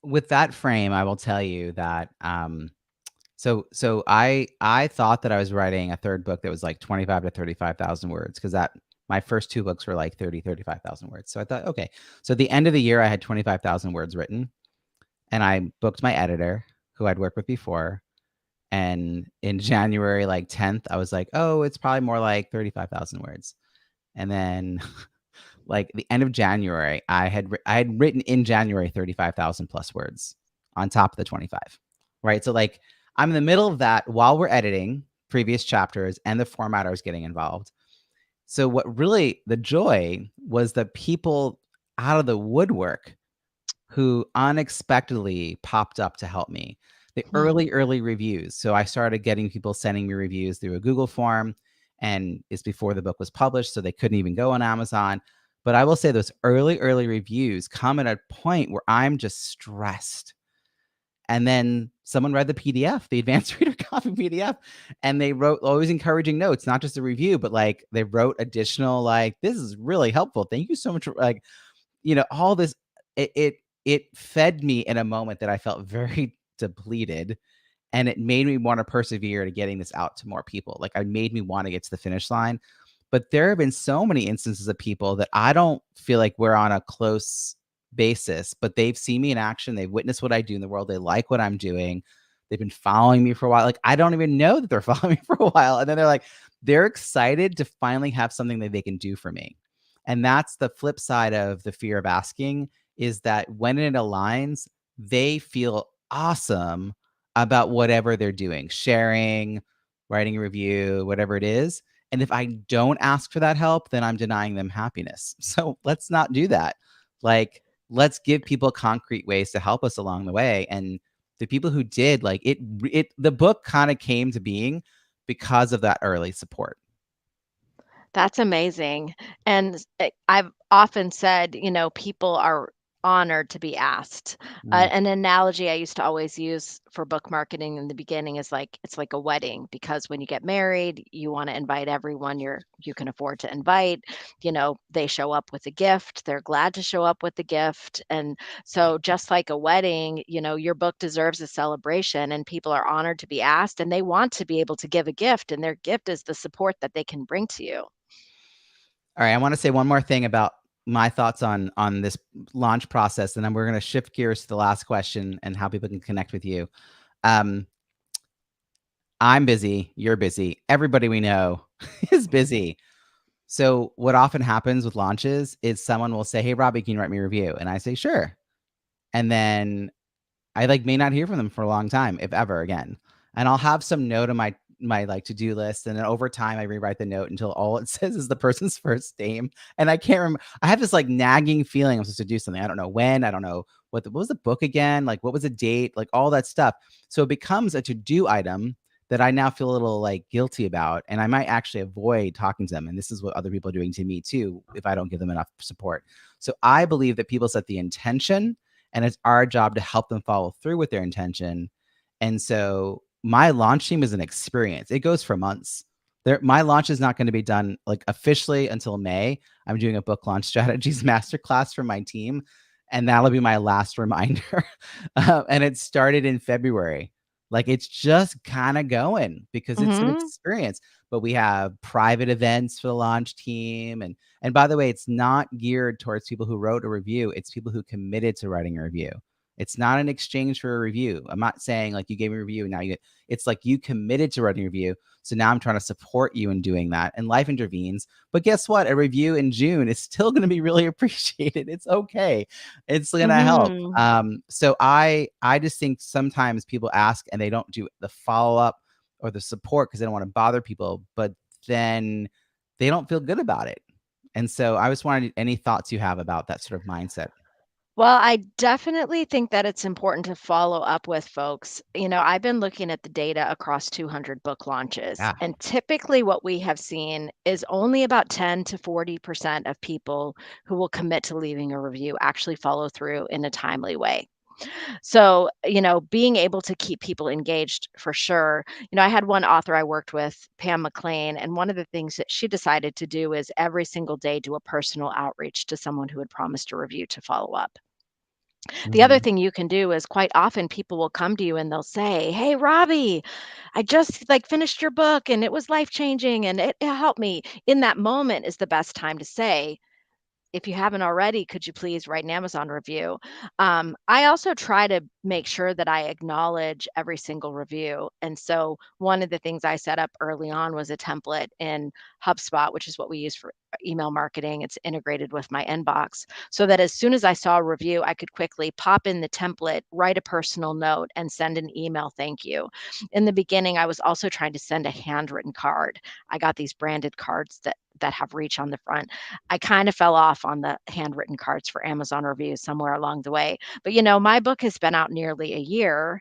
Speaker 1: With that frame, I will tell you that so I thought that I was writing a third book that was like 25 to 35,000 words, because that my first two books were like 35,000 words. So I thought, okay. So at the end of the year I had 25,000 words written, and I booked my editor who I'd worked with before. And in January, like 10th, I was like, oh, it's probably more like 35,000 words. And then like the end of January, I had written in January 35,000 plus words on top of the 25. Right? So like I'm in the middle of that while we're editing previous chapters and the formatter is getting involved. So what really the joy was the people out of the woodwork who unexpectedly popped up to help me. The
Speaker 2: Hmm.
Speaker 1: early reviews. So I started getting people sending me reviews through a Google form, and it's before the book was published, so they couldn't even go on Amazon. But I will say those early reviews come at a point where I'm just stressed. And then someone read the PDF, the advanced reader copy PDF, and they wrote always encouraging notes, not just a review, but like they wrote additional, like, this is really helpful. Thank you so much for, like, all this. It fed me in a moment that I felt very depleted, and it made me want to persevere to getting this out to more people. Like, it made me want to get to the finish line. But there have been so many instances of people that I don't feel like we're on a close basis, but they've seen me in action. They've witnessed what I do in the world. They like what I'm doing. They've been following me for a while. Like, I don't even know that they're following me for a while. And then they're excited to finally have something that they can do for me. And that's the flip side of the fear of asking, is that when it aligns, they feel awesome about whatever they're doing, sharing, writing a review, whatever it is. And if I don't ask for that help, then I'm denying them happiness. So let's not do that. Like, let's give people concrete ways to help us along the way. And the people who did, like, the book kind of came to being because of that early support.
Speaker 2: That's amazing. And I've often said, people are honored to be asked.
Speaker 1: Mm.
Speaker 2: An analogy I used to always use for book marketing in the beginning is like it's like a wedding because when you get married, you want to invite everyone you can afford to invite. They show up with a gift. They're glad to show up with the gift. And so just like a wedding, your book deserves a celebration and people are honored to be asked and they want to be able to give a gift and their gift is the support that they can bring to you.
Speaker 1: All right, I want to say one more thing about my thoughts on this launch process, and then we're going to shift gears to the last question and how people can connect with you. Um, I'm busy. You're busy. Everybody we know is busy. So what often happens with launches is someone will say, "Hey, Robbie, can you write me a review?" And I say, "Sure." And then I like may not hear from them for a long time, if ever again. And I'll have some note on my like to-do list. And then over time I rewrite the note until all it says is the person's first name. And I can't remember. I have this like nagging feeling I'm supposed to do something. I don't know when, I don't know what was the book again? Like what was the date? Like all that stuff. So it becomes a to-do item that I now feel a little like guilty about. And I might actually avoid talking to them. And this is what other people are doing to me too, if I don't give them enough support. So I believe that people set the intention and it's our job to help them follow through with their intention. And so my launch team is an experience. It goes for months. My launch is not going to be done like officially until May. I'm doing a book launch strategies masterclass for my team, and that'll be my last reminder. And it started in February. Like it's just kind of going because it's an
Speaker 2: Mhm.
Speaker 1: experience. But we have private events for the launch team, and by the way, it's not geared towards people who wrote a review. It's people who committed to writing a review. It's not an exchange for a review. I'm not saying like you gave me a review and now you get, it's like you committed to writing a review. So now I'm trying to support you in doing that. And life intervenes. But guess what? A review in June is still going to be really appreciated. It's okay. It's going to help.
Speaker 2: Mhm.
Speaker 1: So I just think sometimes people ask and they don't do the follow up or the support because they don't want to bother people, but then they don't feel good about it. And so I just wanted any thoughts you have about that sort of mindset.
Speaker 2: Well, I definitely think that it's important to follow up with folks. I've been looking at the data across 200 book launches,
Speaker 1: Yeah.
Speaker 2: and typically what we have seen is only about 10 to 40% of people who will commit to leaving a review actually follow through in a timely way. So, being able to keep people engaged for sure. I had one author I worked with, Pam McLean, and one of the things that she decided to do is every single day do a personal outreach to someone who had promised a review to follow up. The other
Speaker 1: Mhm.
Speaker 2: thing you can do is quite often people will come to you and they'll say, "Hey, Robbie, I just like finished your book and it was life changing and it helped me." In that moment is the best time to say, if you haven't already, could you please write an Amazon review? I also try to make sure that I acknowledge every single review. And so one of the things I set up early on was a template in HubSpot, which is what we use for email marketing. It's integrated with my inbox so that as soon as I saw a review, I could quickly pop in the template, write a personal note, and send an email thank you. In the beginning, I was also trying to send a handwritten card. I got these branded cards that have reach on the front. I kind of fell off on the handwritten cards for Amazon reviews somewhere along the way. But my book has been out nearly a year.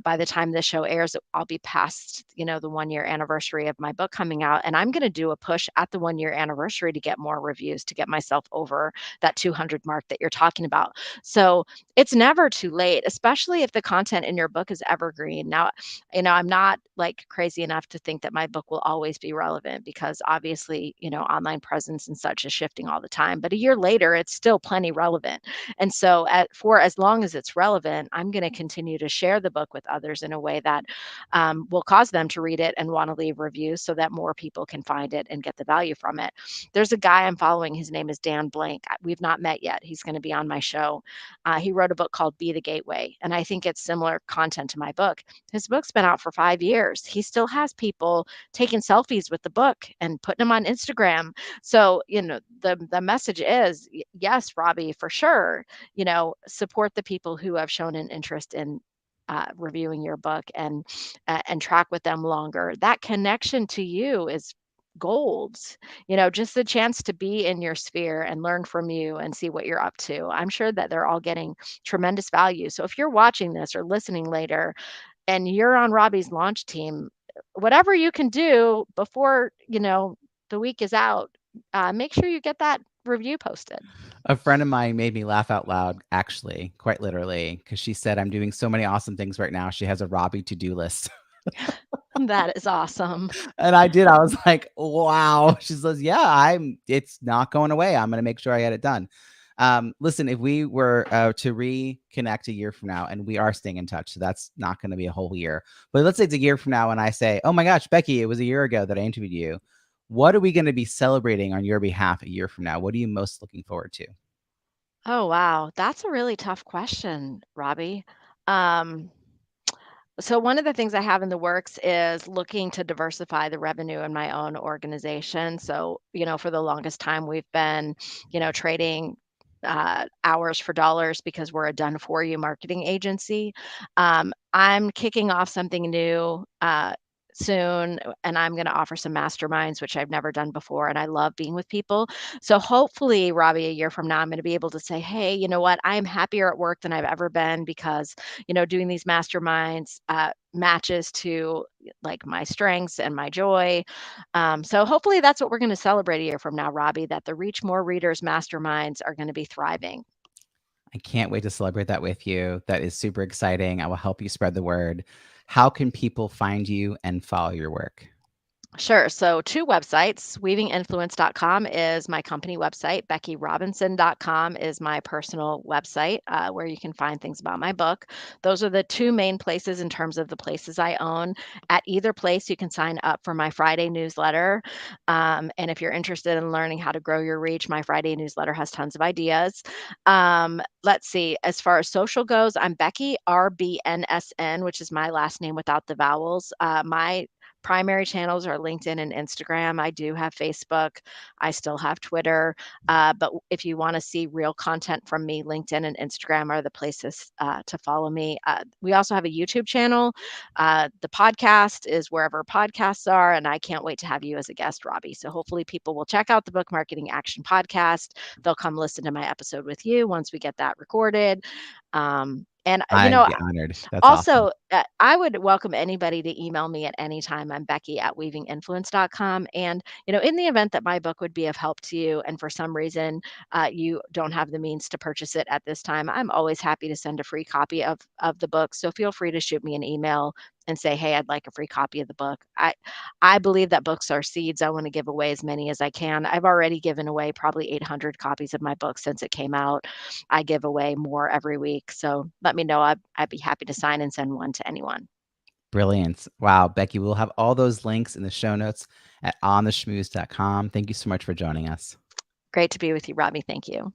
Speaker 2: By the time this show airs, I'll be past, the 1 year anniversary of my book coming out. And I'm going to do a push at the 1 year anniversary to get more reviews to get myself over that 200 mark that you're talking about. So it's never too late, especially if the content in your book is evergreen. Now, I'm not like crazy enough to think that my book will always be relevant because obviously, online presence and such is shifting all the time. But a year later, it's still plenty relevant. And so, for as long as it's relevant, I'm going to continue to share the book with others in a way that will cause them to read it and want to leave reviews so that more people can find it and get the value from it. There's a guy I'm following. His name is Dan Blank. We've not met yet. He's going to be on my show. He wrote a book called Be the Gateway. And I think it's similar content to my book. His book's been out for 5 years. He still has people taking selfies with the book and putting them on Instagram. So, the message is yes, Robbie, for sure, support the people who have shown an interest in reviewing your book and track with them longer. That connection to you is gold. Just the chance to be in your sphere and learn from you and see what you're up to. I'm sure that they're all getting tremendous value. So if you're watching this or listening later and you're on Robbie's launch team, whatever you can do before, the week is out, make sure you get that review posted.
Speaker 1: A friend of mine made me laugh out loud, actually, quite literally, because she said, I'm doing so many awesome things right now. She has a Robbie to-do list.
Speaker 2: That is awesome.
Speaker 1: And I did. I was like, wow. She says, yeah, it's not going away. I'm going to make sure I get it done. Listen, if we were to reconnect a year from now, and we are staying in touch, so that's not going to be a whole year, but let's say it's a year from now and I say, oh my gosh, Becky, it was a year ago that I interviewed you. What are we going to be celebrating on your behalf a year from now? What are you most looking forward to?
Speaker 2: Oh, wow. That's a really tough question, Robbie. Um, So one of the things I have in the works is looking to diversify the revenue in my own organization. So, for the longest time we've been, trading hours for dollars because we're a done for you marketing agency. I'm kicking off something new soon, and I'm going to offer some masterminds, which I've never done before. And I love being with people. So hopefully, Robbie, a year from now, I'm going to be able to say, hey, you know what? I'm happier at work than I've ever been because doing these masterminds matches to like my strengths and my joy. So hopefully that's what we're going to celebrate a year from now, Robbie, that the Reach More Readers masterminds are going to be thriving.
Speaker 1: I can't wait to celebrate that with you. That is super exciting. I will help you spread the word. How can people find you and follow your work?
Speaker 2: Sure. So, two websites. Weavinginfluence.com is my company website. BeckyRobinson.com is my personal website where you can find things about my book. Those are the two main places in terms of the places I own. At either place, you can sign up for my Friday newsletter. And if you're interested in learning how to grow your reach, my Friday newsletter has tons of ideas. Let's see. As far as social goes, I'm Becky RBNSN, which is my last name without the vowels. My primary channels are LinkedIn and Instagram. I do have Facebook. I still have Twitter. But if you want to see real content from me, LinkedIn and Instagram are the places to follow me. We also have a YouTube channel. The podcast is wherever podcasts are. And I can't wait to have you as a guest, Robbie. So hopefully people will check out the Book Marketing Action podcast. They'll come listen to my episode with you once we get that recorded. And,
Speaker 1: I'd be honored. That's awesome.
Speaker 2: also, I would welcome anybody to email me at any time. I'm Becky at weavinginfluence.com. And, in the event that my book would be of help to you and for some reason you don't have the means to purchase it at this time, I'm always happy to send a free copy of the book. So feel free to shoot me an email and say, hey, I'd like a free copy of the book. I believe that books are seeds. I want to give away as many as I can. I've already given away probably 800 copies of my book since it came out. I give away more every week. So let me know. I'd be happy to sign and send one to anyone.
Speaker 1: Brilliant. Wow, Becky, we'll have all those links in the show notes at ontheschmooze.com. Thank you so much for joining us.
Speaker 2: Great to be with you, Robbie. Thank you.